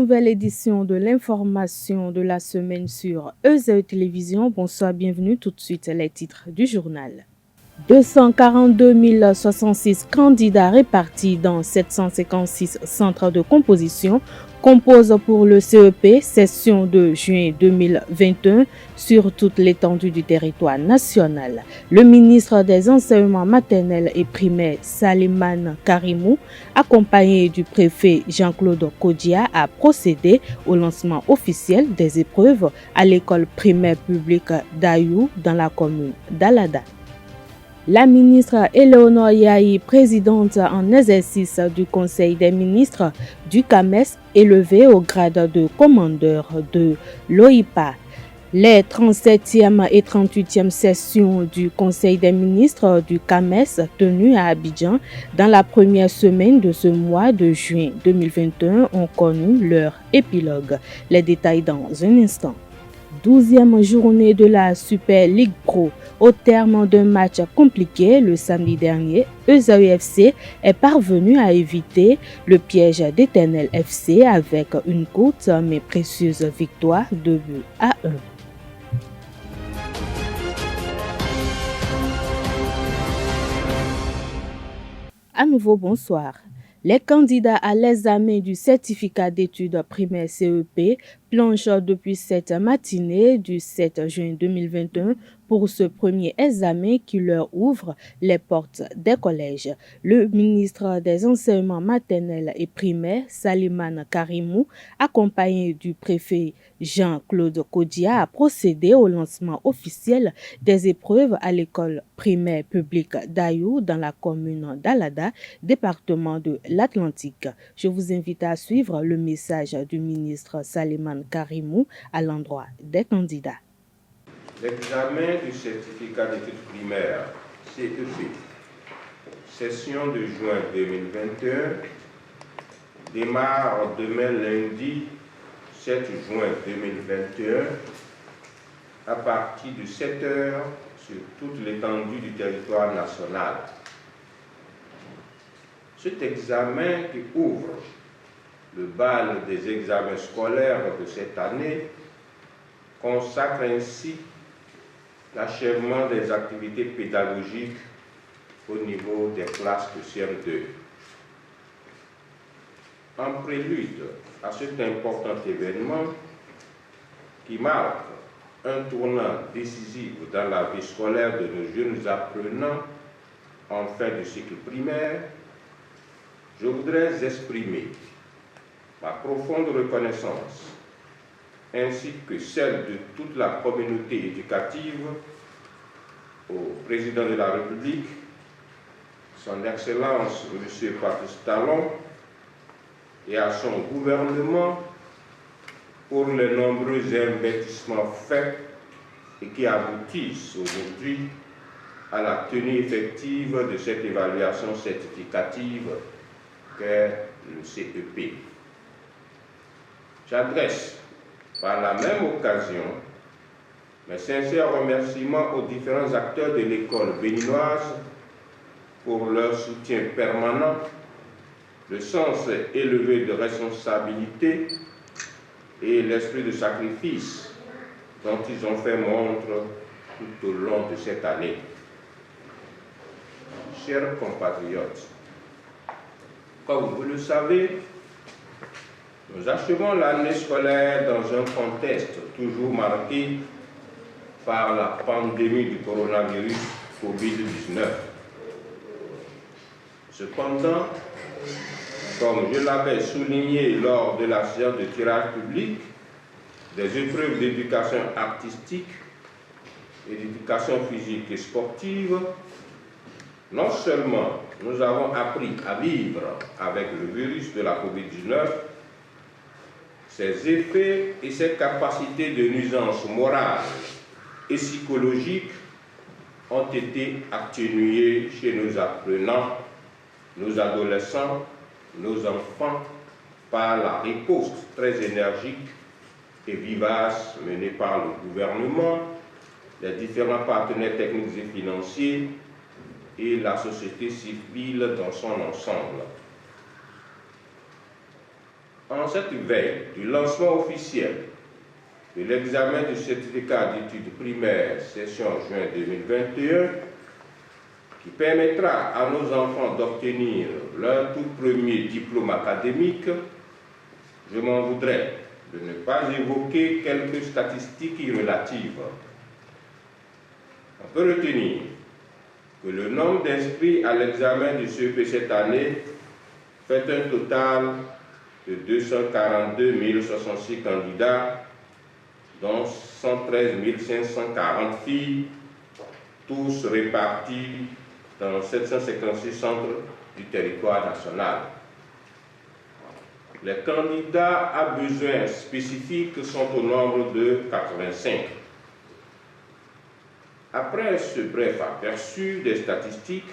nouvelle édition de l'information de la semaine sur EZE Télévision. Bonsoir, bienvenue. Tout de suite, les titres du journal. 242 066 candidats répartis dans 756 centres de composition composent pour le CEP session de juin 2021 sur toute l'étendue du territoire national. Le ministre des Enseignements maternels et primaires, Salimane Karimou, accompagné du préfet Jean-Claude Kodia, a procédé au lancement officiel des épreuves à l'école primaire publique d'Ayou dans la commune d'Alada. La ministre Eleonore Yahi, présidente en exercice du Conseil des ministres du CAMES, élevée au grade de commandeur de l'OIPA. Les 37e et 38e sessions du Conseil des ministres du CAMES tenues à Abidjan dans la première semaine de ce mois de juin 2021 ont connu leur épilogue. Les détails dans un instant. 12e journée de la Super League Pro. Au terme d'un match compliqué le samedi dernier, EZE-FC est parvenu à éviter le piège d'Éternel FC avec une courte mais précieuse victoire de 2-1. À nouveau, bonsoir. Les candidats à l'examen du certificat d'études primaires CEP planchent depuis cette matinée du 7 juin 2021 pour ce premier examen qui leur ouvre les portes des collèges. Le ministre des Enseignements maternels et primaires, Salimane Karimou, accompagné du préfet Jean-Claude Kodia, a procédé au lancement officiel des épreuves à l'école primaire publique d'Ayou dans la commune d'Alada, département de l'Atlantique. Je vous invite à suivre le message du ministre Salimane Karimou à l'endroit des candidats. L'examen du certificat d'études primaires CEP, session de juin 2021, démarre demain lundi 7 juin 2021 à partir de 7 h sur toute l'étendue du territoire national. Cet examen qui ouvre le bal des examens scolaires de cette année consacre ainsi l'achèvement des activités pédagogiques au niveau des classes de CM2. En prélude à cet important événement qui marque un tournant décisif dans la vie scolaire de nos jeunes apprenants en fin de cycle primaire, je voudrais exprimer ma profonde reconnaissance ainsi que celle de toute la communauté éducative au président de la République, son Excellence M. Patrice Talon, et à son gouvernement pour les nombreux investissements faits et qui aboutissent aujourd'hui à la tenue effective de cette évaluation certificative qu'est le CEP. J'adresse par la même occasion mes sincères remerciements aux différents acteurs de l'école béninoise pour leur soutien permanent, le sens élevé de responsabilité et l'esprit de sacrifice dont ils ont fait montre tout au long de cette année. Chers compatriotes, comme vous le savez, nous achevons l'année scolaire dans un contexte toujours marqué par la pandémie du coronavirus Covid-19. Cependant, comme je l'avais souligné lors de la séance de tirage public des épreuves d'éducation artistique et d'éducation physique et sportive, non seulement nous avons appris à vivre avec le virus de la Covid-19, ses effets et ses capacités de nuisance morale et psychologique ont été atténués chez nos apprenants, nos adolescents, nos enfants par la riposte très énergique et vivace menée par le gouvernement, les différents partenaires techniques et financiers et la société civile dans son ensemble. En cette veille du lancement officiel de l'examen du certificat d'études primaires session juin 2021, qui permettra à nos enfants d'obtenir leur tout premier diplôme académique, je m'en voudrais de ne pas évoquer quelques statistiques relatives. On peut retenir que le nombre d'inscrits à l'examen du CEP cette année fait un total de 242 066 candidats, dont 113 540 filles, tous répartis dans 756 centres du territoire national. Les candidats à besoins spécifiques sont au nombre de 85. Après ce bref aperçu des statistiques,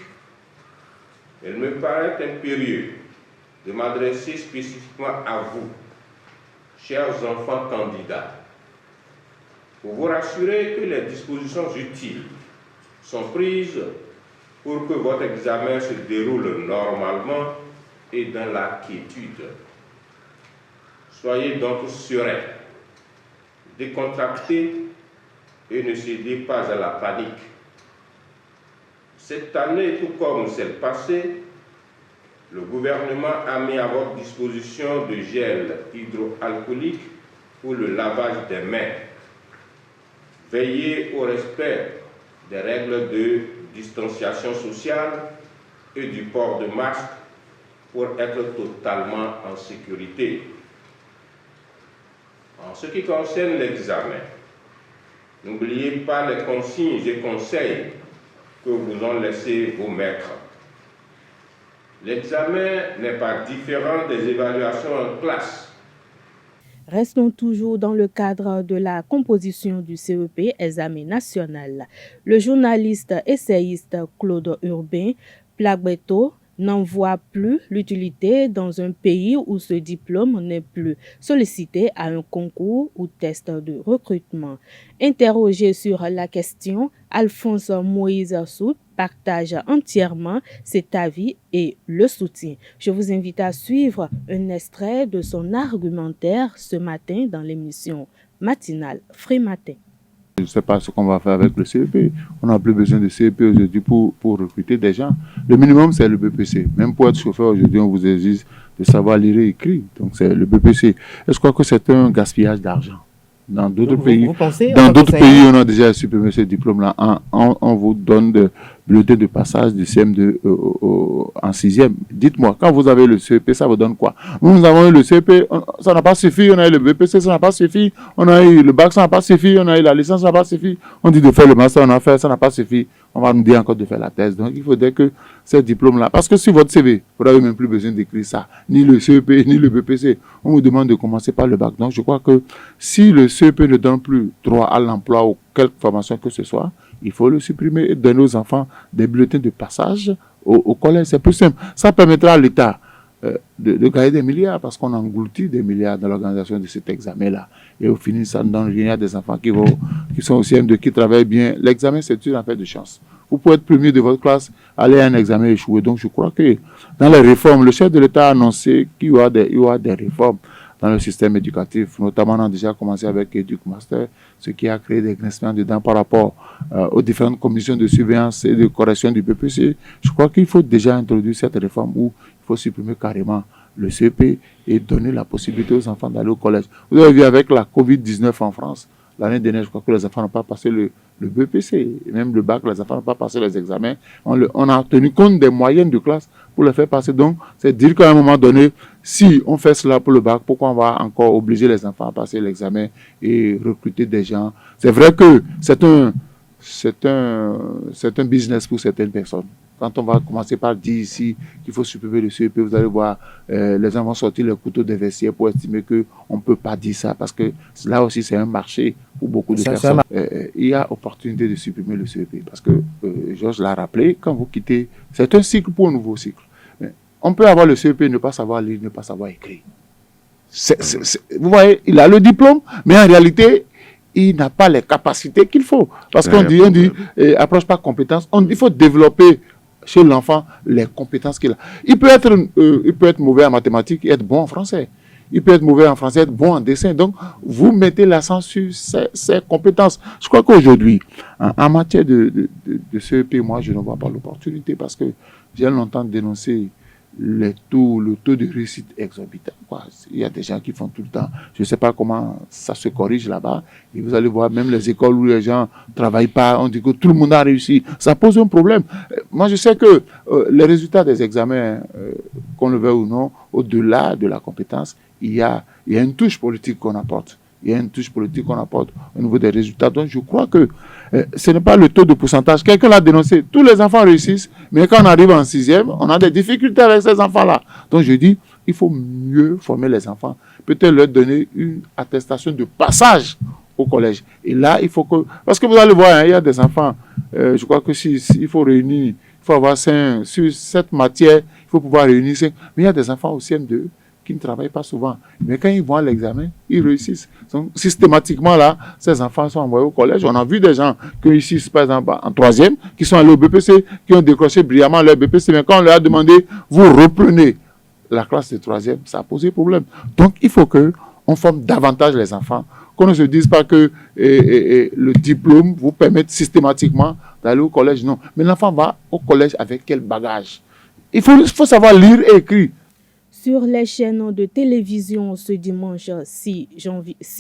il me paraît impérieux de m'adresser spécifiquement à vous, chers enfants candidats, pour vous rassurer que les dispositions utiles sont prises pour que votre examen se déroule normalement et dans la quiétude. Soyez donc sereins, décontractés et ne cédez pas à la panique. Cette année, tout comme celle passée, le gouvernement a mis à votre disposition de gel hydroalcoolique pour le lavage des mains. Veillez au respect des règles de distanciation sociale et du port de masque pour être totalement en sécurité. En ce qui concerne l'examen, n'oubliez pas les consignes et conseils que vous ont laissés vos maîtres. L'examen n'est pas différent des évaluations en classe. Restons toujours dans le cadre de la composition du CEP examen national. Le journaliste essayiste Claude Urbain Plagbeto n'en voit plus l'utilité dans un pays où ce diplôme n'est plus sollicité à un concours ou test de recrutement. Interrogé sur la question, Alphonse Moïse Sout partage entièrement cet avis et le soutient. Je vous invite à suivre un extrait de son argumentaire ce matin dans l'émission matinale Free Matin. Je ne sais pas ce qu'on va faire avec le CEP. On n'a plus besoin de CEP aujourd'hui pour recruter des gens. Le minimum, c'est le BPC. Même pour être chauffeur, aujourd'hui, on vous exige de savoir lire et écrire. Donc, c'est le BPC. Et je crois que c'est un gaspillage d'argent. Dans d'autres pays, on a déjà supprimé ce diplôme-là. On vous donne de bulletin de passage du CM2 en 6e. Dites-moi, quand vous avez le CEP, ça vous donne quoi? Nous avons eu le CEP, ça n'a pas suffi. On a eu le BPC, ça n'a pas suffi. On a eu le bac, ça n'a pas suffi. On a eu la licence, ça n'a pas suffi. On dit de faire le master, on a fait, ça n'a pas suffi. On va nous dire encore de faire la thèse. Donc, il faudrait que ces diplômes-là, parce que sur votre CV, vous n'avez même plus besoin d'écrire ça, ni le CEP, ni le BPC. On vous demande de commencer par le bac. Donc, je crois que si le CEP ne donne plus droit à l'emploi ou quelque formation que ce soit, il faut le supprimer et donner aux enfants des bulletins de passage au collège. C'est plus simple. Ça permettra à l'État de gagner des milliards parce qu'on engloutit des milliards dans l'organisation de cet examen-là. Et au final, ça ne donne rien. Il y a des enfants qui sont au CM2, qui travaillent bien. L'examen, c'est une affaire de chance. Vous pouvez être premier de votre classe, aller à un examen et échouer. Donc, je crois que dans les réformes, le chef de l'État a annoncé qu'il y aura des réformes dans le système éducatif. Notamment, on a déjà commencé avec EducMaster, ce qui a créé des grincements dedans par rapport aux différentes commissions de surveillance et de correction du PPC. Je crois qu'il faut déjà introduire cette réforme où il faut supprimer carrément le CEP et donner la possibilité aux enfants d'aller au collège. Vous avez vu avec la Covid-19 en France, l'année dernière, je crois que les enfants n'ont pas passé le BPC, et même le bac, les enfants n'ont pas passé les examens. On a tenu compte des moyennes de classe pour les faire passer. Donc, c'est dire qu'à un moment donné, si on fait cela pour le bac, pourquoi on va encore obliger les enfants à passer l'examen et recruter des gens? C'est vrai que c'est un business pour certaines personnes. Quand on va commencer par dire ici qu'il faut supprimer le CEP, vous allez voir, les gens vont sortir le couteau des vestiaires pour estimer qu'on ne peut pas dire ça, parce que là aussi c'est un marché pour beaucoup de personnes. Il y a opportunité de supprimer le CEP, parce que Georges l'a rappelé, quand vous quittez, c'est un cycle pour un nouveau cycle. Mais on peut avoir le CEP, ne pas savoir lire, ne pas savoir écrire. Vous voyez, il a le diplôme, mais en réalité, il n'a pas les capacités qu'il faut. Parce qu'on dit approche par compétence, il faut développer chez l'enfant les compétences qu'il a. Il peut être mauvais en mathématiques et être bon en français. Il peut être mauvais en français, être bon en dessin. Donc, vous mettez l'accent sur ses compétences. Je crois qu'aujourd'hui, en matière de CEP, moi, je ne vois pas l'opportunité parce que j'ai longtemps dénoncé le taux de réussite exorbitant. Il y a des gens qui font tout le temps. Je ne sais pas comment ça se corrige là-bas. Et vous allez voir, même les écoles où les gens ne travaillent pas, on dit que tout le monde a réussi. Ça pose un problème. Moi, je sais que les résultats des examens, qu'on le veuille ou non, au-delà de la compétence, il y a une touche politique qu'on apporte. Il y a une touche politique qu'on apporte au niveau des résultats. Donc, je crois que ce n'est pas le taux de pourcentage. Quelqu'un l'a dénoncé. Tous les enfants réussissent, mais quand on arrive en 6e, on a des difficultés avec ces enfants-là. Donc, je dis, il faut mieux former les enfants. Peut-être leur donner une attestation de passage au collège. Et là, il faut que... Parce que vous allez voir, hein, il y a des enfants, je crois que il faut réunir, il faut avoir 5... Sur cette matière, il faut pouvoir réunir 5. Mais il y a des enfants au CM2 qui ne travaillent pas souvent. Mais quand ils vont à l'examen, ils réussissent. Donc, systématiquement, là, ces enfants sont envoyés au collège. On a vu des gens qui réussissent, par exemple, en 3e, qui sont allés au BPC, qui ont décroché brillamment leur BPC. Mais quand on leur a demandé, vous reprenez la classe de 3e, ça a posé problème. Donc, il faut qu'on forme davantage les enfants, qu'on ne se dise pas que le diplôme vous permet systématiquement d'aller au collège. Non. Mais l'enfant va au collège avec quel bagage? Il faut savoir lire et écrire. Sur les chaînes de télévision ce dimanche 6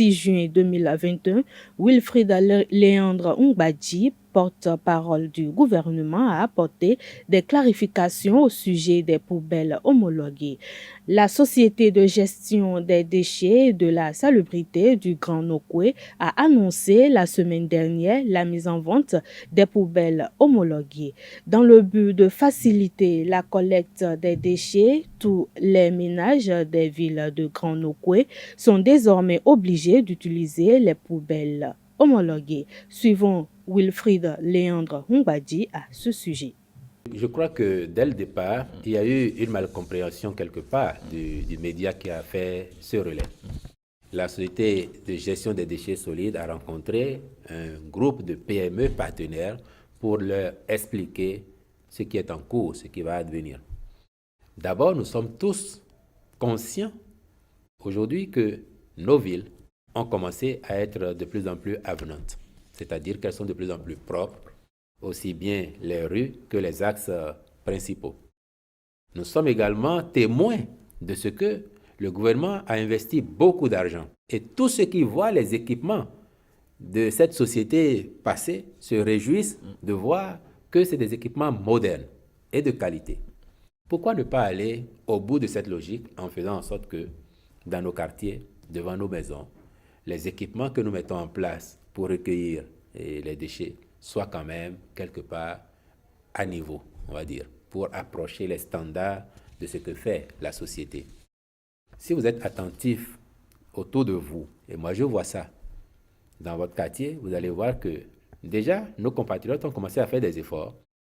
juin 2021, Wilfried Léandre Mbadji, porte-parole du gouvernement, a apporté des clarifications au sujet des poubelles homologuées. La Société de gestion des déchets et de la salubrité du Grand Nokoué a annoncé la semaine dernière la mise en vente des poubelles homologuées. Dans le but de faciliter la collecte des déchets, tous les ménages des villes de Grand Nokoué sont désormais obligés d'utiliser les poubelles homologuées. Suivons Wilfried Léandre Mbadji à ce sujet. Je crois que dès le départ, il y a eu une malcompréhension quelque part du média qui a fait ce relais. La Société de gestion des déchets solides a rencontré un groupe de PME partenaires pour leur expliquer ce qui est en cours, ce qui va advenir. D'abord, nous sommes tous conscients aujourd'hui que nos villes ont commencé à être de plus en plus avenantes, c'est-à-dire qu'elles sont de plus en plus propres, aussi bien les rues que les axes principaux. Nous sommes également témoins de ce que le gouvernement a investi beaucoup d'argent. Et tous ceux qui voient les équipements de cette société passer se réjouissent de voir que c'est des équipements modernes et de qualité. Pourquoi ne pas aller au bout de cette logique en faisant en sorte que dans nos quartiers, devant nos maisons, les équipements que nous mettons en place pour recueillir les déchets soient quand même quelque part à niveau, on va dire, pour approcher les standards de ce que fait la société. Si vous êtes attentif autour de vous, et moi je vois ça, dans votre quartier, vous allez voir que déjà, nos compatriotes ont commencé à faire des efforts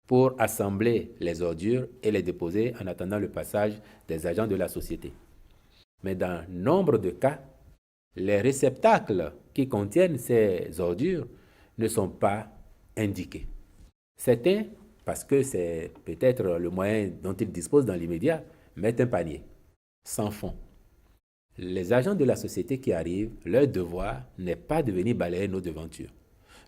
pour assembler les ordures et les déposer en attendant le passage des agents de la société. Mais dans nombre de cas, les réceptacles qui contiennent ces ordures ne sont pas indiqués. Certains, parce que c'est peut-être le moyen dont ils disposent dans l'immédiat, mettent un panier sans fond. Les agents de la société qui arrivent, leur devoir n'est pas de venir balayer nos devantures.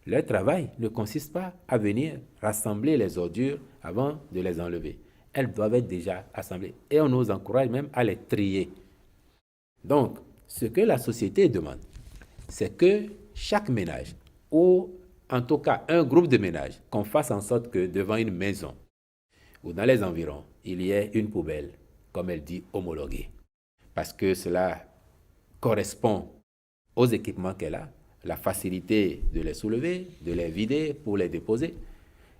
Leur travail ne consiste pas à venir rassembler les ordures avant de les enlever. Elles doivent être déjà assemblées et on nous encourage même à les trier. Donc, ce que la société demande, c'est que chaque ménage, ou en tout cas un groupe de ménages, qu'on fasse en sorte que devant une maison ou dans les environs, il y ait une poubelle, comme elle dit, homologuée. Parce que cela correspond aux équipements qu'elle a, la facilité de les soulever, de les vider pour les déposer.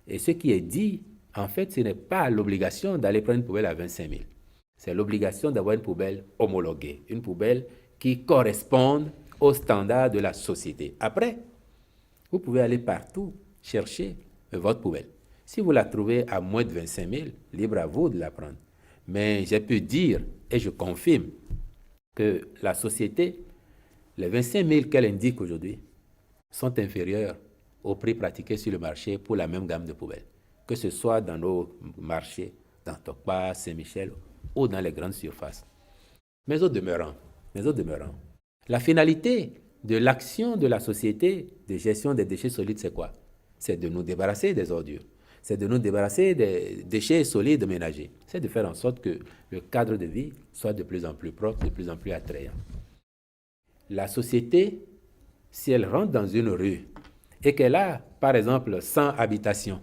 Et ce qui est dit, en fait, ce n'est pas l'obligation d'aller prendre une poubelle à 25 000. C'est l'obligation d'avoir une poubelle homologuée, une poubelle qui corresponde aux standards de la société. Après, vous pouvez aller partout chercher votre poubelle. Si vous la trouvez à moins de 25 000, libre à vous de la prendre. Mais j'ai pu dire, et je confirme, que la société, les 25 000 qu'elle indique aujourd'hui, sont inférieurs au prix pratiqué sur le marché pour la même gamme de poubelles. Que ce soit dans nos marchés, dans Tokpa, Saint-Michel ou dans les grandes surfaces. Mais au demeurant, Mais au demeurant, la finalité de l'action de la société de gestion des déchets solides, c'est quoi? C'est de nous débarrasser des ordures. C'est de nous débarrasser des déchets solides ménagers. C'est de faire en sorte que le cadre de vie soit de plus en plus propre, de plus en plus attrayant. La société, si elle rentre dans une rue et qu'elle a, par exemple, 100 habitations,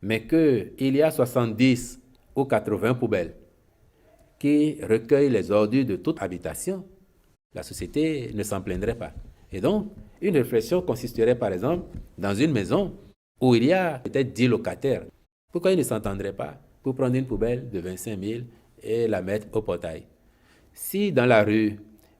mais qu'il y a 70 ou 80 poubelles qui recueillent les ordures de toute habitation, la société ne s'en plaindrait pas. Et donc, une réflexion consisterait, par exemple, dans une maison où il y a peut-être 10 locataires. Pourquoi ils ne s'entendraient pas pour prendre une poubelle de 25 000 et la mettre au portail? Si dans la rue,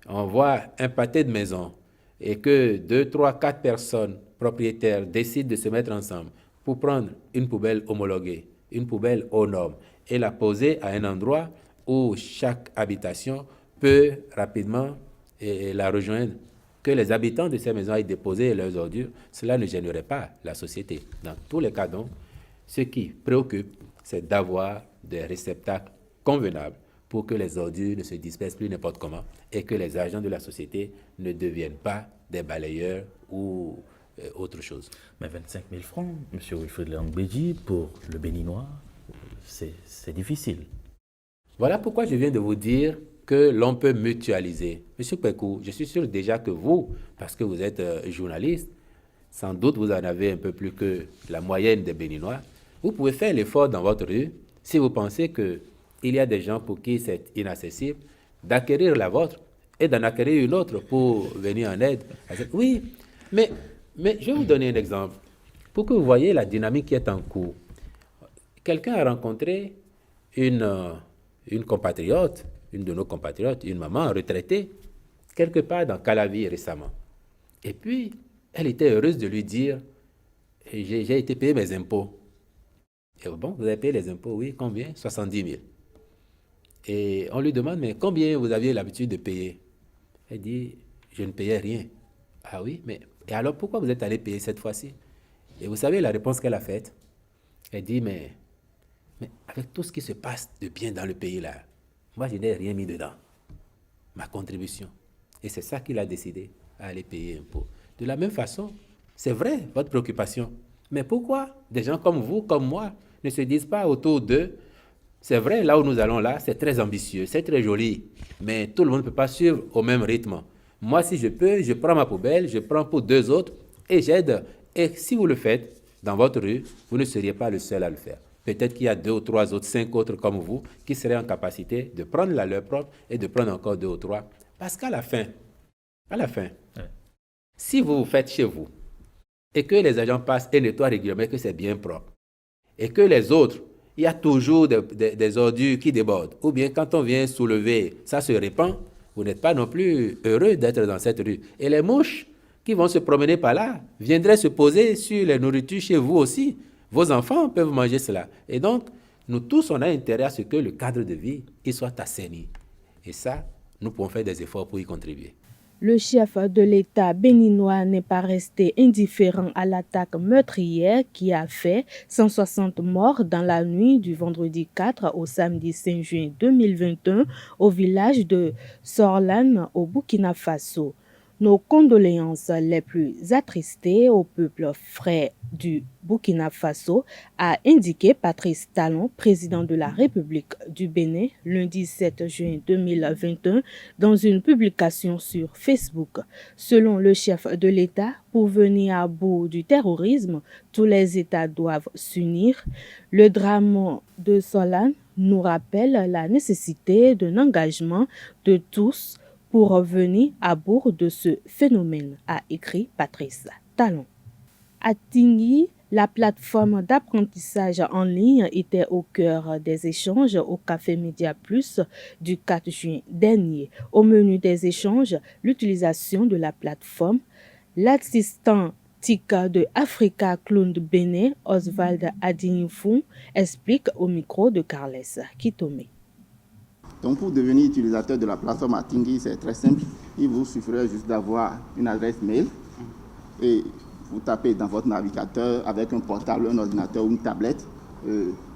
on voit un pâté de maisons et que 2, 3, 4 personnes propriétaires décident de se mettre ensemble pour prendre une poubelle homologuée, une poubelle aux normes, et la poser à un endroit où chaque habitation peut rapidement la rejoindre, que les habitants de ces maisons aillent déposer leurs ordures, cela ne gênerait pas la société. Dans tous les cas, donc, ce qui préoccupe, c'est d'avoir des réceptacles convenables pour que les ordures ne se dispersent plus n'importe comment et que les agents de la société ne deviennent pas des balayeurs ou autre chose. Mais 25 000 francs, M. Wilfried Léon-Béji, pour le béninois, c'est difficile. Voilà pourquoi je viens de vous dire que l'on peut mutualiser. Monsieur Pékou, je suis sûr déjà que vous, parce que vous êtes journaliste, sans doute vous en avez un peu plus que la moyenne des Béninois, vous pouvez faire l'effort dans votre rue, si vous pensez qu'il y a des gens pour qui c'est inaccessible, d'acquérir la vôtre et d'en acquérir une autre pour venir en aide. Oui, mais je vais vous donner un exemple pour que vous voyez la dynamique qui est en cours. Quelqu'un a rencontré une compatriote, une de nos compatriotes, une maman retraitée, quelque part dans Calavi récemment. Et puis, elle était heureuse de lui dire « J'ai été payer mes impôts. » Et bon, vous avez payé les impôts, oui, combien? 70 000. Et on lui demande « Mais combien vous aviez l'habitude de payer ?» Elle dit « Je ne payais rien. » Ah oui, mais et alors pourquoi vous êtes allé payer cette fois-ci? Et vous savez la réponse qu'elle a faite? Elle dit « Mais avec tout ce qui se passe de bien dans le pays là, moi je n'ai rien mis dedans, ma contribution. » Et c'est ça qu'il a décidé à aller payer impôt. De la même façon, c'est vrai votre préoccupation, mais pourquoi des gens comme vous, comme moi, ne se disent pas autour d'eux, c'est vrai, là où nous allons là, c'est très ambitieux, c'est très joli, mais tout le monde ne peut pas suivre au même rythme. Moi, si je peux, je prends ma poubelle, je prends pour 2 autres et j'aide. Et si vous le faites dans votre rue, vous ne seriez pas le seul à le faire. Peut-être qu'il y a 2 ou 3 autres, 5 autres comme vous qui seraient en capacité de prendre la leur propre et de prendre encore 2 ou 3. Parce qu'à la fin, si vous vous faites chez vous et que les agents passent et nettoient régulièrement, que c'est bien propre, et que les autres, il y a toujours des ordures qui débordent, ou bien quand on vient soulever, ça se répand, vous n'êtes pas non plus heureux d'être dans cette rue. Et les mouches qui vont se promener par là viendraient se poser sur les nourritures chez vous aussi. Vos enfants peuvent manger cela. Et donc, nous tous, on a intérêt à ce que le cadre de vie il soit assaini. Et ça, nous pouvons faire des efforts pour y contribuer. Le chef de l'État béninois n'est pas resté indifférent à l'attaque meurtrière qui a fait 160 morts dans la nuit du vendredi 4 au samedi 5 juin 2021 au village de Sorlan au Burkina Faso. Nos condoléances les plus attristées au peuple frère du Burkina Faso, a indiqué Patrice Talon, président de la République du Bénin, lundi 7 juin 2021, dans une publication sur Facebook. Selon le chef de l'État, pour venir à bout du terrorisme, tous les États doivent s'unir. Le drame de Sorlan nous rappelle la nécessité d'un engagement de tous pour venir à bout de ce phénomène, a écrit Patrice Talon. À Tingui, la plateforme d'apprentissage en ligne était au cœur des échanges au Café Média Plus du 4 juin dernier. Au menu des échanges, l'utilisation de la plateforme, l'assistant TIC de Africa Clown Bénin, Oswald Adinifou, explique au micro de Carles Kitome. Donc pour devenir utilisateur de la plateforme Atingui, c'est très simple. Il vous suffirait juste d'avoir une adresse mail et vous tapez dans votre navigateur avec un portable, un ordinateur ou une tablette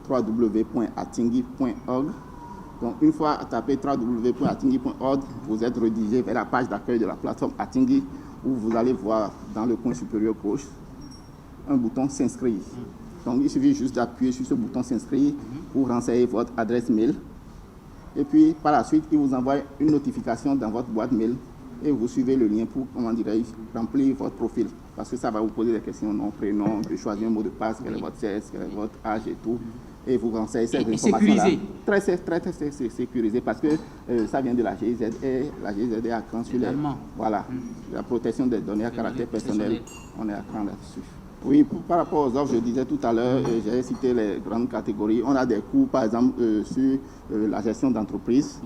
www.atingui.org Donc, une fois tapé www.atingui.org, vous êtes redirigé vers la page d'accueil de la plateforme Atingui, où vous allez voir dans le coin supérieur gauche un bouton s'inscrire. Donc, il suffit juste d'appuyer sur ce bouton s'inscrire pour renseigner votre adresse mail. Et puis, par la suite, il vous envoie une notification dans votre boîte mail et vous suivez le lien pour, remplir votre profil. Parce que ça va vous poser des questions, nom, prénom, de choisir un mot de passe, quel est votre sexe, quel est votre âge et tout. Et vous renseignez ces informations-là. Très sécurisé parce que ça vient de la GIZ et la GIZ est à cran sur voilà, la protection des données à caractère personnel. On est à cran là-dessus. Oui, par rapport aux offres, je disais tout à l'heure, j'ai cité les grandes catégories. On a des cours, par exemple, sur la gestion d'entreprise,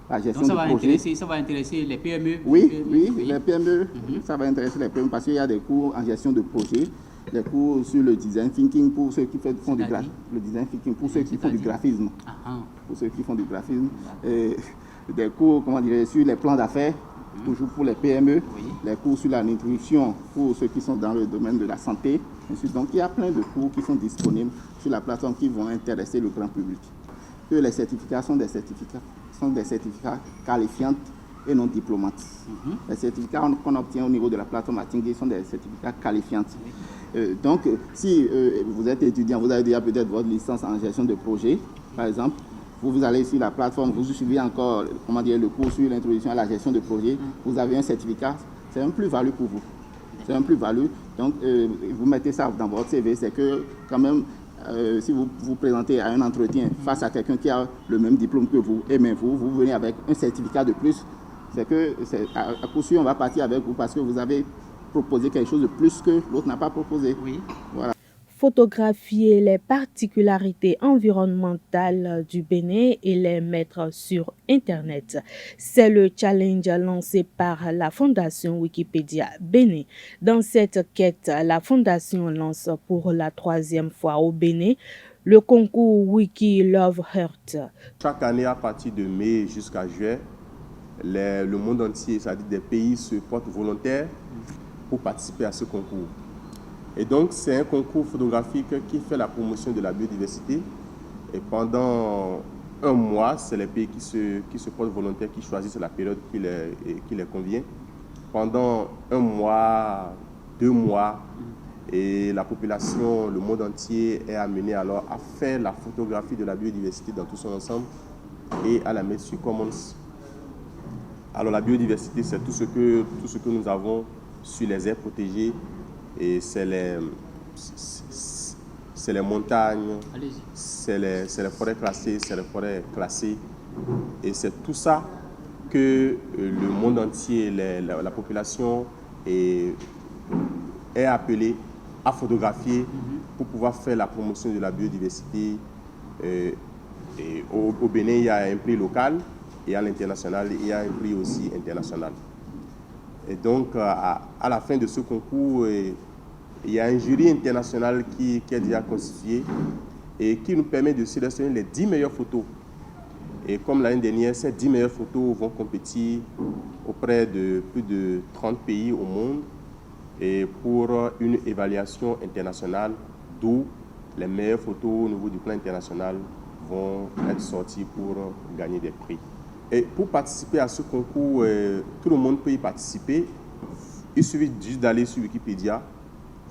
la gestion de projet. Ça va intéresser les PME. Oui, les PME, ça va intéresser les PME parce qu'il y a des cours en gestion de projet, des cours sur le design thinking pour ceux qui font du graphisme, le design thinking pour ceux qui font du graphisme, pour ceux qui font du graphisme, et des cours, sur les plans d'affaires. Toujours pour les PME, les cours sur la nutrition pour ceux qui sont dans le domaine de la santé. Donc il y a plein de cours qui sont disponibles sur la plateforme qui vont intéresser le grand public. Que les certificats sont des certificats qualifiants et non diplômantes. Les certificats qu'on obtient au niveau de la plateforme Atingui sont des certificats qualifiants. Donc si vous êtes étudiant, vous avez déjà peut-être votre licence en gestion de projet, par exemple. Vous allez sur la plateforme, vous suivez encore le cours sur l'introduction à la gestion de projet, vous avez un certificat, c'est un plus-value pour vous. C'est un plus-value. Donc, vous mettez ça dans votre CV, c'est que quand même, si vous vous présentez à un entretien face à quelqu'un qui a le même diplôme que vous, et même vous venez avec un certificat de plus, c'est que à coup sûr, on va partir avec vous parce que vous avez proposé quelque chose de plus que l'autre n'a pas proposé. Oui. Voilà. Photographier les particularités environnementales du Bénin et les mettre sur Internet. C'est le challenge lancé par la Fondation Wikipédia Bénin. Dans cette quête, la Fondation lance pour la 3e fois au Bénin le concours Wiki Love Earth. Chaque année, à partir de mai jusqu'à juin, le monde entier, c'est-à-dire des pays, se portent volontaires pour participer à ce concours. Et donc, c'est un concours photographique qui fait la promotion de la biodiversité. Et pendant un mois, c'est les pays qui se portent volontaires, qui choisissent la période qui les convient. Pendant un mois, 2 mois, et la population, le monde entier est amené alors à faire la photographie de la biodiversité dans tout son ensemble et à la mettre sur Commons. Alors la biodiversité, c'est tout ce que nous avons sur les aires protégées. Et c'est les montagnes, c'est les forêts classées, c'est les forêts classées. Et c'est tout ça que le monde entier, la population est appelée à photographier pour pouvoir faire la promotion de la biodiversité. Et au Bénin, il y a un prix local et à l'international, il y a un prix aussi international. Et donc, à la fin de ce concours, il y a un jury international qui est déjà constitué et qui nous permet de sélectionner les 10 meilleures photos. Et comme l'année dernière, ces 10 meilleures photos vont compétir auprès de plus de 30 pays au monde et pour une évaluation internationale, d'où les meilleures photos au niveau du plan international vont être sorties pour gagner des prix. Et pour participer à ce concours, tout le monde peut y participer. Il suffit juste d'aller sur Wikipédia,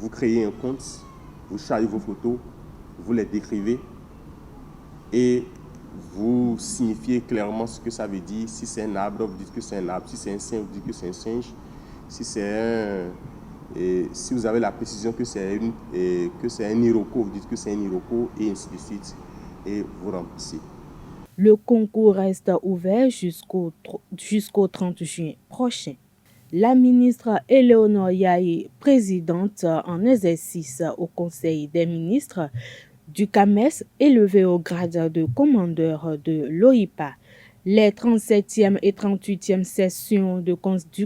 vous créez un compte, vous chargez vos photos, vous les décrivez et vous signifiez clairement ce que ça veut dire. Si c'est un arbre, vous dites que c'est un arbre. Si c'est un singe, vous dites que c'est un singe. Si vous avez la précision que c'est un iroko, vous dites que c'est un iroko et ainsi de suite. Et vous remplissez. Le concours reste ouvert jusqu'au 30 juin prochain. La ministre Éléonore Yaye, présidente en exercice au Conseil des ministres du CAMES, élevée au grade de commandeur de l'OIPA. Les 37e et 38e sessions du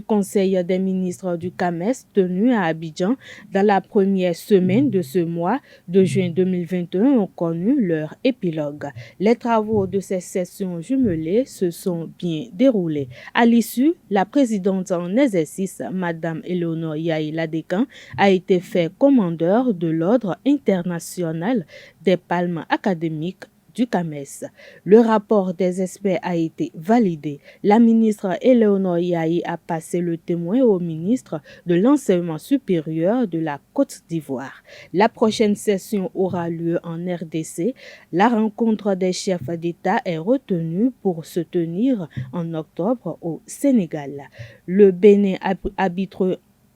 Conseil des ministres du CAMES tenues à Abidjan dans la première semaine de ce mois de juin 2021 ont connu leur épilogue. Les travaux de ces sessions jumelées se sont bien déroulés. À l'issue, la présidente en exercice, Madame Éléonore Yaye Ladékan, a été fait commandeur de l'Ordre international des palmes académiques du CAMES. Le rapport des experts a été validé. La ministre Eleonore Yaye a passé le témoin au ministre de l'Enseignement supérieur de la Côte d'Ivoire. La prochaine session aura lieu en RDC. La rencontre des chefs d'État est retenue pour se tenir en octobre au Sénégal. Le Bénin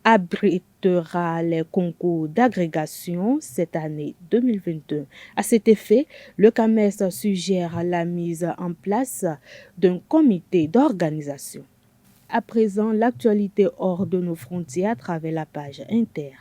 abritera les concours d'agrégation cette année 2022. À cet effet, le CAMES suggère la mise en place d'un comité d'organisation. À présent, l'actualité hors de nos frontières à travers la page Inter.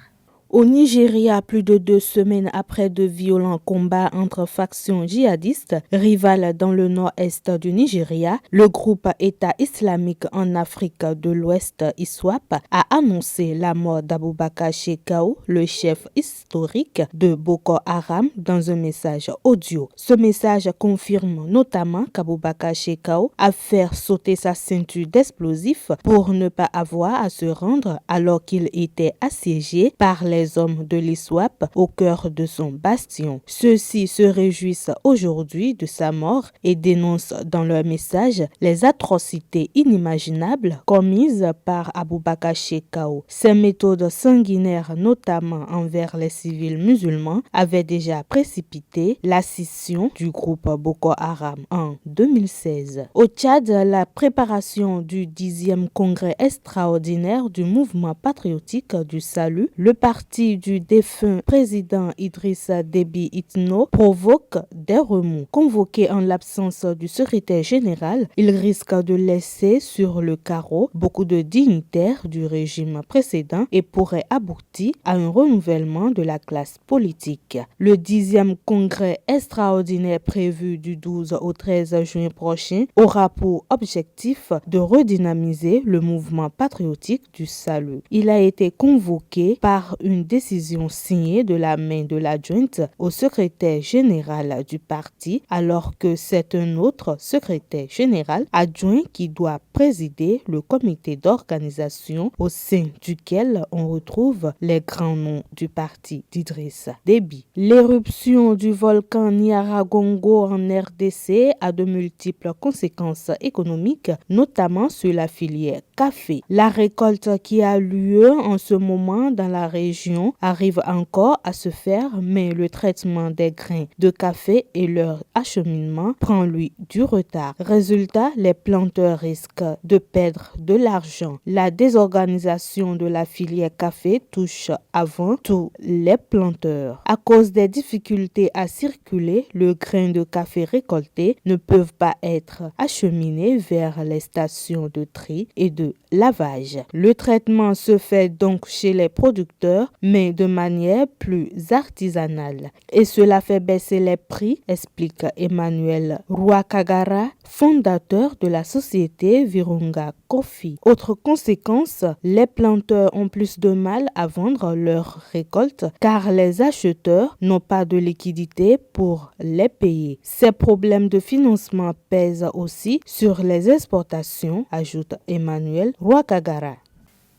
Au Nigeria, plus de 2 semaines après de violents combats entre factions djihadistes rivales dans le nord-est du Nigeria, le groupe État islamique en Afrique de l'Ouest, ISWAP, a annoncé la mort d'Abubakar Shekau, le chef historique de Boko Haram, dans un message audio. Ce message confirme notamment qu'Abubakar Shekau a fait sauter sa ceinture d'explosifs pour ne pas avoir à se rendre alors qu'il était assiégé par les hommes de l'ISWAP au cœur de son bastion. Ceux-ci se réjouissent aujourd'hui de sa mort et dénoncent dans leur message les atrocités inimaginables commises par Abubakar Shekau. Ces méthodes sanguinaires, notamment envers les civils musulmans, avaient déjà précipité la scission du groupe Boko Haram en 2016. Au Tchad, la préparation du 10e congrès extraordinaire du mouvement patriotique du salut, le parti du défunt président Idrissa Déby Itno, provoque des remous. Convoqué en l'absence du secrétaire général, il risque de laisser sur le carreau beaucoup de dignitaires du régime précédent et pourrait aboutir à un renouvellement de la classe politique. Le 10e congrès extraordinaire prévu du 12 au 13 juin prochain aura pour objectif de redynamiser le mouvement patriotique du salut. Il a été convoqué par une décision signée de la main de l'adjointe au secrétaire général du parti, alors que c'est un autre secrétaire général adjoint qui doit présider le comité d'organisation au sein duquel on retrouve les grands noms du parti d'Idrissa Déby. L'éruption du volcan Nyiragongo en RDC a de multiples conséquences économiques, notamment sur la filière café. La récolte qui a lieu en ce moment dans la région arrive encore à se faire, mais le traitement des grains de café et leur acheminement prend lui du retard. Résultat, les planteurs risquent de perdre de l'argent. La désorganisation de la filière café touche avant tout les planteurs. À cause des difficultés à circuler, le grain de café récolté ne peuvent pas être acheminés vers les stations de tri et de lavage. Le traitement se fait donc chez les producteurs, mais de manière plus artisanale. Et cela fait baisser les prix, explique Emmanuel Rwakagara, fondateur de la société Virunga Coffee. Autre conséquence, les planteurs ont plus de mal à vendre leurs récoltes car les acheteurs n'ont pas de liquidité pour les payer. Ces problèmes de financement pèsent aussi sur les exportations, ajoute Emmanuel Rwakagara.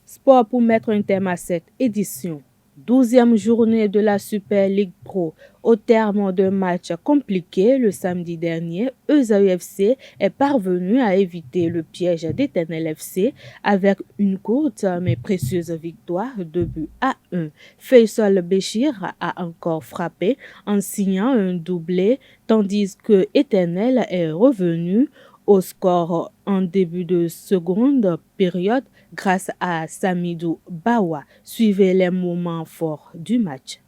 Sport pour mettre un terme à cette édition. 12e journée de la Super League Pro. Au terme d'un match compliqué le samedi dernier, ESAEFC est parvenu à éviter le piège d'Éternel FC avec une courte mais précieuse victoire de 2-1. Faisal Béchir a encore frappé en signant un doublé, tandis que Éternel est revenu au score en début de seconde période grâce à Samidou Bawa. Suivez les moments forts du match.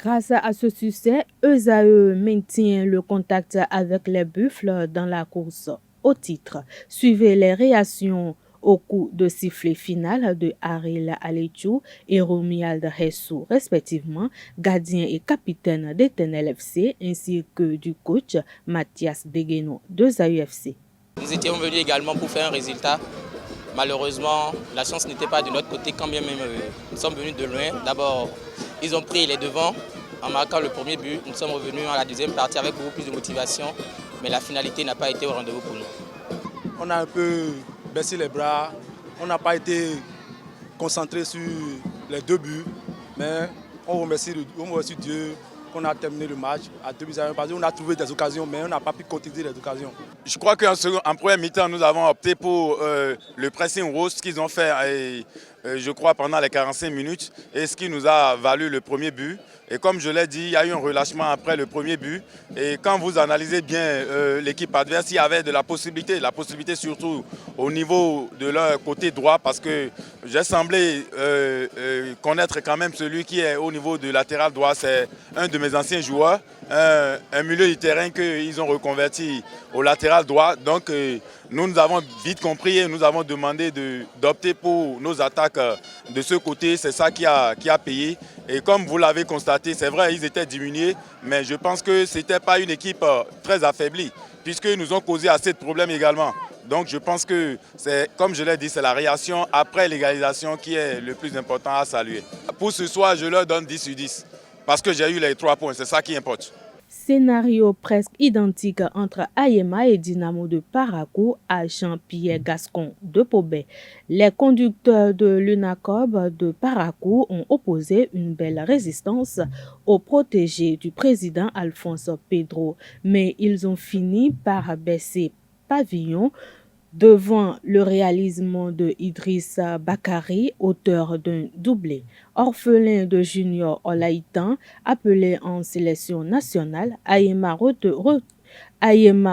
Grâce à ce succès, ESAE maintient le contact avec les Buffles dans la course au titre. Suivez les réactions au coup de sifflet final de Aril Alechou et Romuald Hessou, respectivement, gardien et capitaine d'Éternel FC, ainsi que du coach Mathias Degueno de ZAUFC. Nous étions venus également pour faire un résultat. Malheureusement, la chance n'était pas de notre côté, quand bien même nous sommes venus de loin. D'abord, ils ont pris les devants en marquant le premier but. Nous sommes revenus à la deuxième partie avec beaucoup plus de motivation, mais la finalité n'a pas été au rendez-vous pour nous. On a un peu baissé les bras, on n'a pas été concentré sur les deux buts, mais on remercie Dieu qu'on a terminé le match à 2-1 parce qu'on a trouvé des occasions, mais on n'a pas pu concrétiser les occasions. Je crois qu'en première mi-temps, nous avons opté pour le pressing rose qu'ils ont fait, je crois, pendant les 45 minutes, et ce qui nous a valu le premier but. Et comme je l'ai dit, il y a eu un relâchement après le premier but. Et quand vous analysez bien l'équipe adverse, il y avait de la possibilité surtout au niveau de leur côté droit, parce que j'ai semblé connaître quand même celui qui est au niveau du latéral droit. C'est un de mes anciens joueurs, un milieu du terrain qu'ils ont reconverti au latéral droit. Donc nous avons vite compris et nous avons demandé d'opter pour nos attaques de ce côté. C'est ça qui a payé. Et comme vous l'avez constaté, c'est vrai, ils étaient diminués, mais je pense que ce n'était pas une équipe très affaiblie, puisqu'ils nous ont causé assez de problèmes également. Donc je pense que, comme je l'ai dit, c'est la réaction après l'égalisation qui est le plus important à saluer. Pour ce soir, je leur donne 10 sur 10, parce que j'ai eu les 3 points, c'est ça qui importe. Scénario presque identique entre Ayema et Dynamo de Parakou à Jean-Pierre-Gascon de Pobet. Les conducteurs de l'UNACOB de Parakou ont opposé une belle résistance aux protégés du président Alphonse Pedro, mais ils ont fini par baisser pavillon devant le réalisme de Idrissa Bakary, auteur d'un doublé. Orphelin de Junior Olaïtan, appelé en sélection nationale, Ayema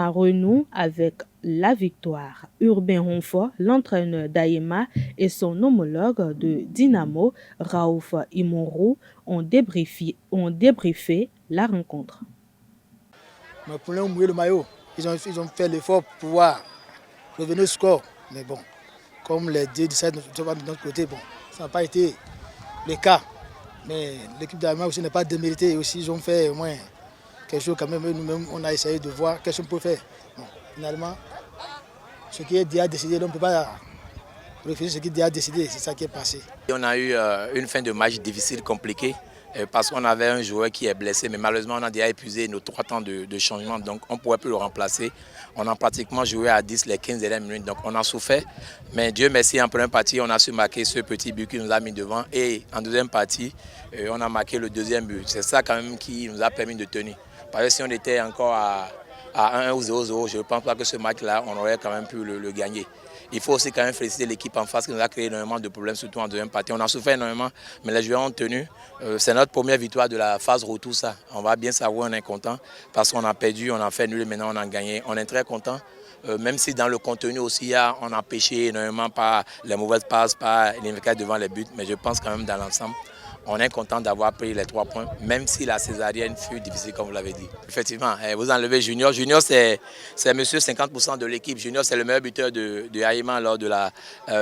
renoue avec la victoire. Urbain Ronfort, l'entraîneur d'Ayema, et son homologue de Dynamo, Raouf Imorou, ont débriefé la rencontre. Mais pour leur mouiller le maillot, ils ont fait l'effort pour pouvoir revenir au score. Mais bon, comme les 2-17 ne sont pas de notre côté, bon, ça n'a pas été le cas. Mais l'équipe d'Allemagne aussi n'est pas déméritée. Aussi, ils ont fait au moins quelque chose quand même. Nous-mêmes, on a essayé de voir qu'est-ce qu'on peut faire. Bon, finalement, ce qui est déjà décidé, on ne peut pas refuser ce qui est déjà décidé. C'est ça qui est passé. On a eu une fin de match difficile, compliquée. Parce qu'on avait un joueur qui est blessé, mais malheureusement on a déjà épuisé nos 3 temps de changement, donc on ne pouvait plus le remplacer. On a pratiquement joué à 10 les 15 dernières minutes, donc on a souffert. Mais Dieu merci, en première partie, on a su marquer ce petit but qui nous a mis devant. Et en deuxième partie, on a marqué le deuxième but. C'est ça quand même qui nous a permis de tenir. Parce que si on était encore à 1 ou 0-0, je ne pense pas que ce match-là, on aurait quand même pu le gagner. Il faut aussi quand même féliciter l'équipe en face qui nous a créé énormément de problèmes, surtout en deuxième partie. On a souffert énormément, mais les joueurs ont tenu. C'est notre première victoire de la phase retour, ça. On va bien savoir, on est content parce qu'on a perdu, on a fait nul, maintenant on a gagné. On est très content, même si dans le contenu aussi, on a pêché énormément par les mauvaises passes, par l'inefficacité devant les buts. Mais je pense quand même dans l'ensemble, on est content d'avoir pris les 3 points, même si la césarienne fut difficile, comme vous l'avez dit. Effectivement, vous enlevez Junior. Junior, c'est monsieur 50% de l'équipe. Junior, c'est le meilleur buteur de Ayema lors de la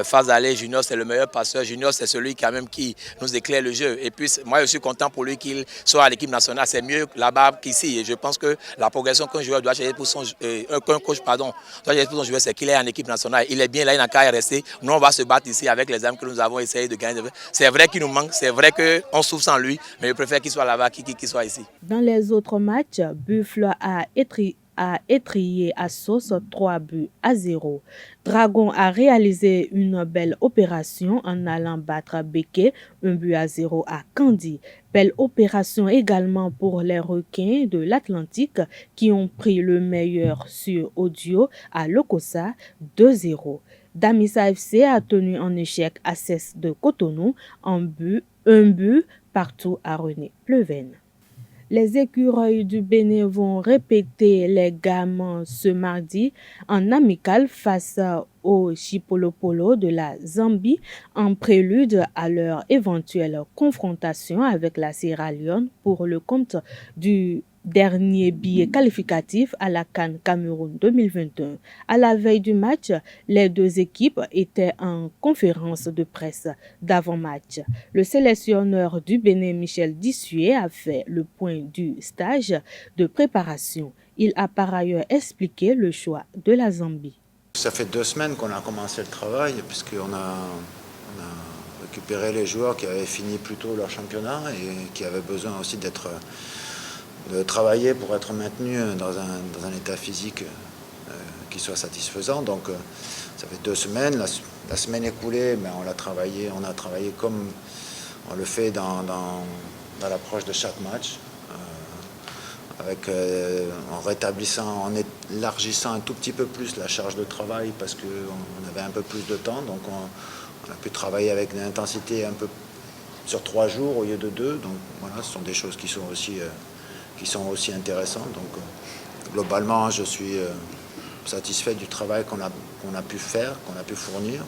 phase aller. Junior, c'est le meilleur passeur. Junior, c'est celui quand même qui nous éclaire le jeu. Et puis, moi, je suis content pour lui qu'il soit à l'équipe nationale. C'est mieux là-bas qu'ici. Et je pense que la progression qu'un joueur doit chercher pour son joueur, c'est qu'il est en équipe nationale. Il est bien là, il n'a qu'à y rester. Nous, on va se battre ici avec les armes que nous avons essayé de gagner. C'est vrai qu'il nous manque, c'est vrai qu'on souffre sans lui, mais je préfère qu'il soit là-bas qu'il soit ici. Dans les autres matchs, Buffle a étrillé à Sauce 3-0. Dragon a réalisé une belle opération en allant battre Béké 1-0 à Candy. Belle opération également pour les requins de l'Atlantique qui ont pris le meilleur sur Audio à Lokossa 2-0. Damissa FC a tenu en échec à Cesse de Cotonou un but partout à René Pleven. Les écureuils du Bénin vont répéter les gammes ce mardi en amical face au Chipolopolo de la Zambie en prélude à leur éventuelle confrontation avec la Sierra Leone pour le compte du dernier billet qualificatif à la CAN Cameroun 2021. À la veille du match, les deux équipes étaient en conférence de presse d'avant-match. Le sélectionneur du Bénin, Michel Dissué, a fait le point du stage de préparation. Il a par ailleurs expliqué le choix de la Zambie. Ça fait 2 semaines qu'on a commencé le travail, puisqu'on a récupéré les joueurs qui avaient fini plus tôt leur championnat et qui avaient besoin aussi de travailler pour être maintenus dans un état physique qui soit satisfaisant. Donc ça fait 2 semaines. La semaine écoulée, on a travaillé comme on le fait dans l'approche de chaque match, en rétablissant, en élargissant un tout petit peu plus la charge de travail parce qu'on avait un peu plus de temps. Donc on a pu travailler avec une intensité un peu sur 3 jours au lieu de 2. Donc voilà, ce sont des choses qui sont aussi intéressantes. Donc globalement, je suis satisfait du travail qu'on a pu faire, qu'on a pu fournir.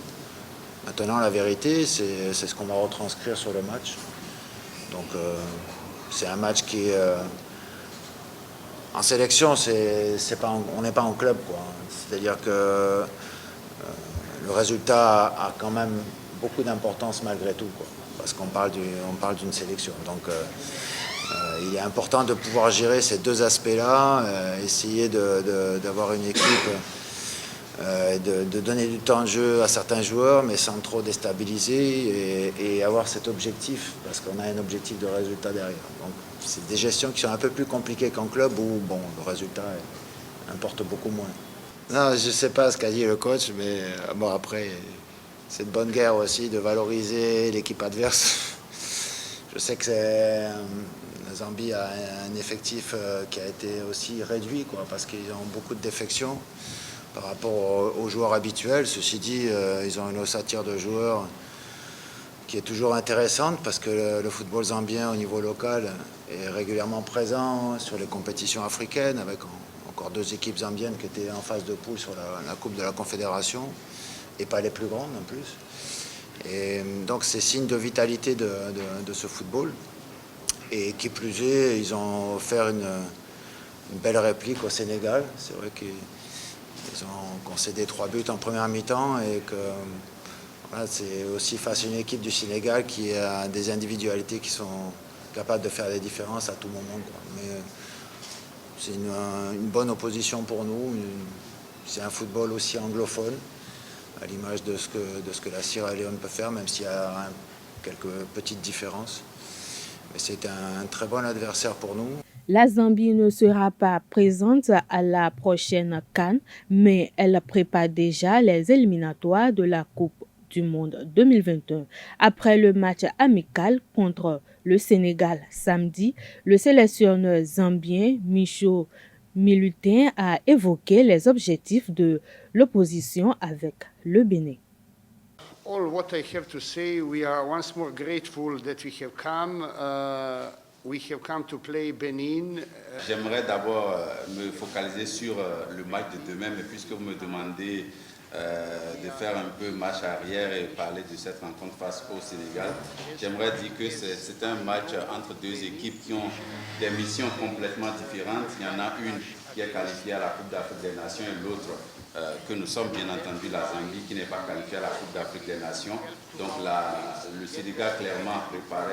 Maintenant, la vérité, c'est ce qu'on va retranscrire sur le match. Donc c'est un match qui est en sélection, on n'est pas en club, quoi. C'est-à-dire que le résultat a quand même beaucoup d'importance malgré tout, quoi, parce qu'on parle d'une sélection. Donc il est important de pouvoir gérer ces 2 aspects-là, essayer d'avoir une équipe, de donner du temps de jeu à certains joueurs, mais sans trop déstabiliser et avoir cet objectif, parce qu'on a un objectif de résultat derrière. Donc c'est des gestions qui sont un peu plus compliquées qu'en club où le résultat importe beaucoup moins. Non, je ne sais pas ce qu'a dit le coach, mais après, c'est de bonne guerre aussi de valoriser l'équipe adverse. Je sais que la Zambie a un effectif qui a été aussi réduit, quoi, parce qu'ils ont beaucoup de défections par rapport aux joueurs habituels. Ceci dit, ils ont une ossature de joueurs qui est toujours intéressante parce que le football zambien au niveau local est régulièrement présent sur les compétitions africaines, avec encore 2 équipes zambiennes qui étaient en phase de poule sur la Coupe de la Confédération, et pas les plus grandes en plus. Et donc c'est signe de vitalité de ce football. Et qui plus est, ils ont offert une belle réplique au Sénégal. C'est vrai qu'ils ont concédé 3 buts en première mi-temps et que voilà, c'est aussi face à une équipe du Sénégal qui a des individualités qui sont capables de faire des différences à tout moment, quoi. Mais c'est une bonne opposition pour nous. C'est un football aussi anglophone, à l'image de ce que la Sierra Leone peut faire, même s'il y a quelques petites différences. Mais c'est un très bon adversaire pour nous. La Zambie ne sera pas présente à la prochaine CAN, mais elle prépare déjà les éliminatoires de la Coupe du Monde 2021. Après le match amical contre le Sénégal samedi, le sélectionneur zambien Micho Milutin a évoqué les objectifs de l'opposition avec le Bénin. All what I have to say, we are once more grateful that we have come. We have come to play Benin. J'aimerais d'abord me focaliser sur le match de demain, mais puisque vous me demandez de faire un peu marche arrière et parler de cette rencontre face au Sénégal, j'aimerais dire que c'est un match entre 2 équipes qui ont des missions complètement différentes. Il y en a une qui est qualifiée à la Coupe d'Afrique des Nations et l'autre que nous sommes bien entendu la Zambie qui n'est pas qualifiée à la Coupe d'Afrique des Nations. Donc le Sénégal clairement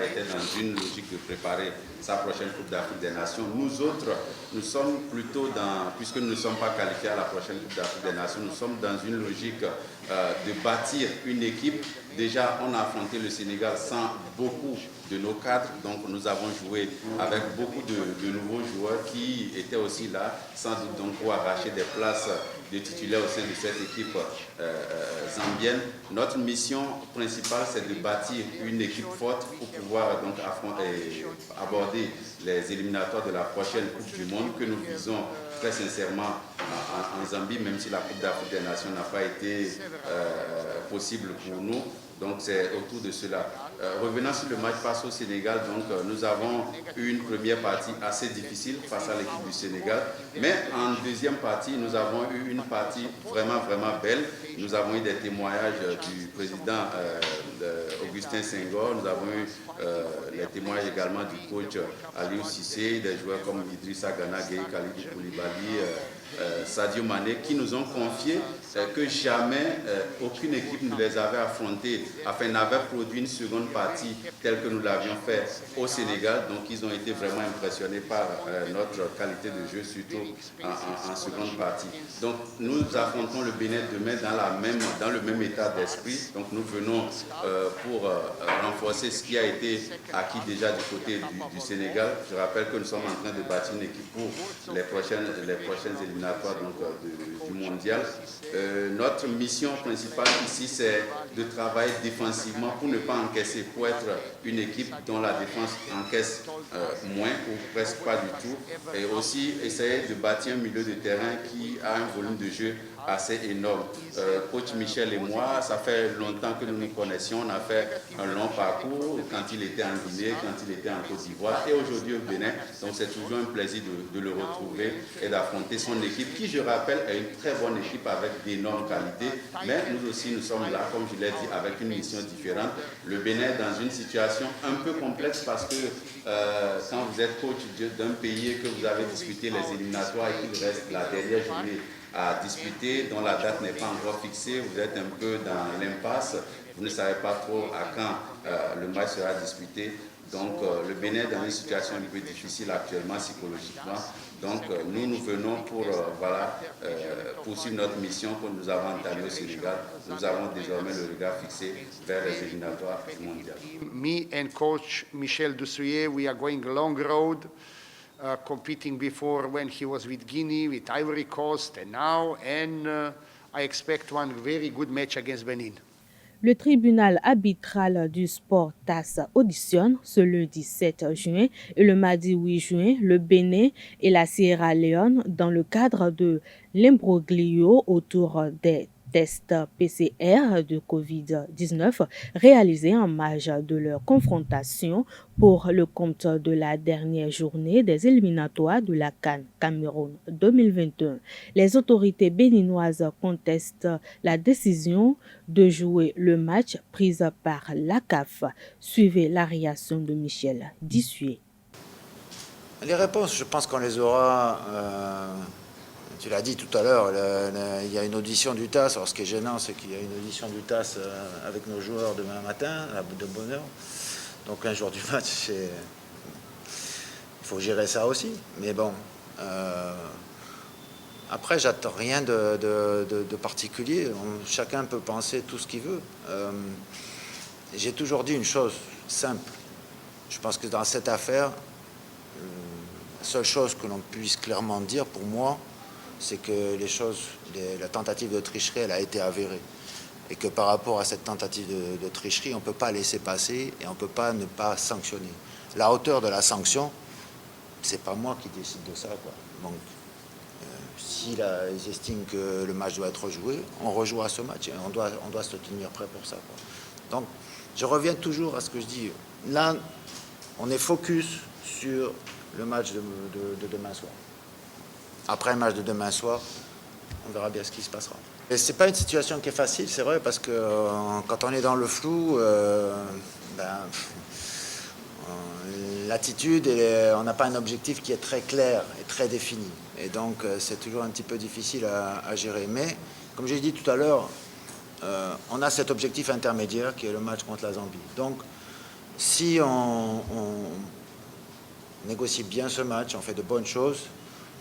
était dans une logique de préparer sa prochaine Coupe d'Afrique des Nations. Nous autres, nous sommes plutôt puisque nous ne sommes pas qualifiés à la prochaine Coupe d'Afrique des Nations, nous sommes dans une logique de bâtir une équipe. Déjà, on a affronté le Sénégal sans beaucoup de nos cadres, donc nous avons joué avec beaucoup de nouveaux joueurs qui étaient aussi là, sans doute donc pour arracher des places de titulaires au sein de cette équipe zambienne. Notre mission principale, c'est de bâtir une équipe forte pour pouvoir donc aborder les éliminatoires de la prochaine Coupe du Monde que nous visons très sincèrement en Zambie, même si la Coupe d'Afrique des Nations n'a pas été possible pour nous. Donc c'est autour de cela. revenant sur le match face au Sénégal, donc nous avons eu une première partie assez difficile face à l'équipe du Sénégal, mais en deuxième partie, nous avons eu une partie vraiment belle. Nous avons eu des témoignages du président Augustin Senghor, nous avons eu les témoignages également du coach Aliou Cissé, des joueurs comme Idrissa Gana Gueye, Khalidou Koulibaly, Sadio Mané, qui nous ont confié que jamais aucune équipe ne les avait affrontés, n'avait produit une seconde partie telle que nous l'avions fait au Sénégal. Donc ils ont été vraiment impressionnés par notre qualité de jeu, surtout en seconde partie. Donc nous affrontons le Bénin demain dans le même état d'esprit. Donc nous venons pour renforcer ce qui a été acquis déjà du côté du Sénégal. Je rappelle que nous sommes en train de bâtir une équipe pour les prochaines éliminatoires du mondial. Notre mission principale ici, c'est de travailler défensivement pour ne pas encaisser, pour être une équipe dont la défense encaisse moins ou presque pas du tout, et aussi essayer de bâtir un milieu de terrain qui a un volume de jeu assez énorme. Coach Michel et moi, ça fait longtemps que nous nous connaissions, on a fait un long parcours quand il était en Guinée, quand il était en Côte d'Ivoire et aujourd'hui au Bénin. Donc c'est toujours un plaisir de le retrouver et d'affronter son équipe qui, je rappelle, est une très bonne équipe avec d'énormes qualités. Mais nous aussi, nous sommes là, comme je l'ai dit, avec une mission différente. Le Bénin est dans une situation un peu complexe parce que quand vous êtes coach d'un pays et que vous avez disputé les éliminatoires et qu'il reste la dernière journée à disputer, dont la date n'est pas encore fixée, vous êtes un peu dans l'impasse, vous ne savez pas trop à quand le match sera disputé. Donc le Bénin est dans une situation un peu difficile actuellement psychologiquement. Donc nous venons pour poursuivre notre mission que nous avons entamée au Sénégal. Nous avons désormais le regard fixé vers les éliminatoires mondiales. Me and coach Michel Dussuyer, we are going a long road. Competing before when he was with Guinea, with Ivory Coast, and now, I expect one very good match against Benin. Le tribunal arbitral du sport TAS auditionne ce lundi 7 juin et le mardi 8 juin le Bénin et la Sierra Leone dans le cadre de l'imbroglio autour des tests PCR de Covid-19 réalisés en marge de leur confrontation pour le compte de la dernière journée des éliminatoires de la CAN Cameroun 2021. Les autorités béninoises contestent la décision de jouer le match prise par la CAF. Suivez la réaction de Michel Dussuyer. Les réponses, je pense qu'on les aura... Tu l'as dit tout à l'heure, il y a une audition du TAS. Alors ce qui est gênant, c'est qu'il y a une audition du TAS avec nos joueurs demain matin, de bonne heure. Donc un jour du match, il faut gérer ça aussi. Mais bon, après, j'attends rien de particulier. Chacun peut penser tout ce qu'il veut. J'ai toujours dit une chose simple. Je pense que dans cette affaire, la seule chose que l'on puisse clairement dire pour moi, c'est que la tentative de tricherie, elle a été avérée. Et que par rapport à cette tentative de tricherie, on ne peut pas laisser passer et on ne peut pas ne pas sanctionner. La hauteur de la sanction, c'est pas moi qui décide de ça, quoi. Donc, si ils estiment que le match doit être joué, on rejouera ce match et on doit se tenir prêt pour ça, quoi. Donc, je reviens toujours à ce que je dis. Là, on est focus sur le match de demain soir. Après le match de demain soir, on verra bien ce qui se passera. Et c'est pas une situation qui est facile, c'est vrai, parce que quand on est dans le flou, l'attitude, on n'a pas un objectif qui est très clair et très défini. Et donc, c'est toujours un petit peu difficile à gérer. Mais, comme j'ai dit tout à l'heure, on a cet objectif intermédiaire qui est le match contre la Zambie. Donc, si on négocie bien ce match, on fait de bonnes choses,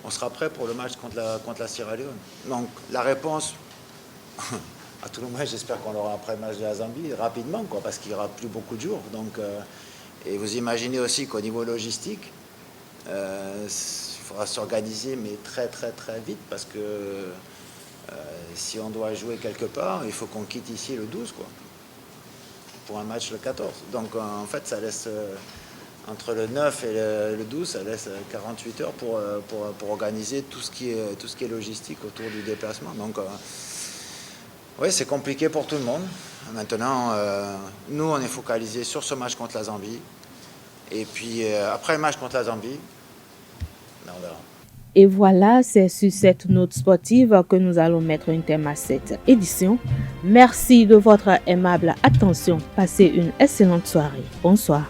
on sera prêt pour le match contre la Sierra Leone. Donc la réponse, à tout le moins, j'espère qu'on l'aura après le match de la Zambie rapidement, quoi, parce qu'il n'y aura plus beaucoup de jours. Donc, et vous imaginez aussi qu'au niveau logistique, il faudra s'organiser, mais très très très vite, parce que si on doit jouer quelque part, il faut qu'on quitte ici le 12, quoi, pour un match le 14. Donc en fait, ça laisse... entre le 9 et le 12, ça laisse 48 heures pour organiser tout ce qui est logistique autour du déplacement. Donc, oui, c'est compliqué pour tout le monde. Maintenant, nous, on est focalisé sur ce match contre la Zambie. Et puis, après le match contre la Zambie, on verra. Et voilà, c'est sur cette note sportive que nous allons mettre un terme à cette édition. Merci de votre aimable attention. Passez une excellente soirée. Bonsoir.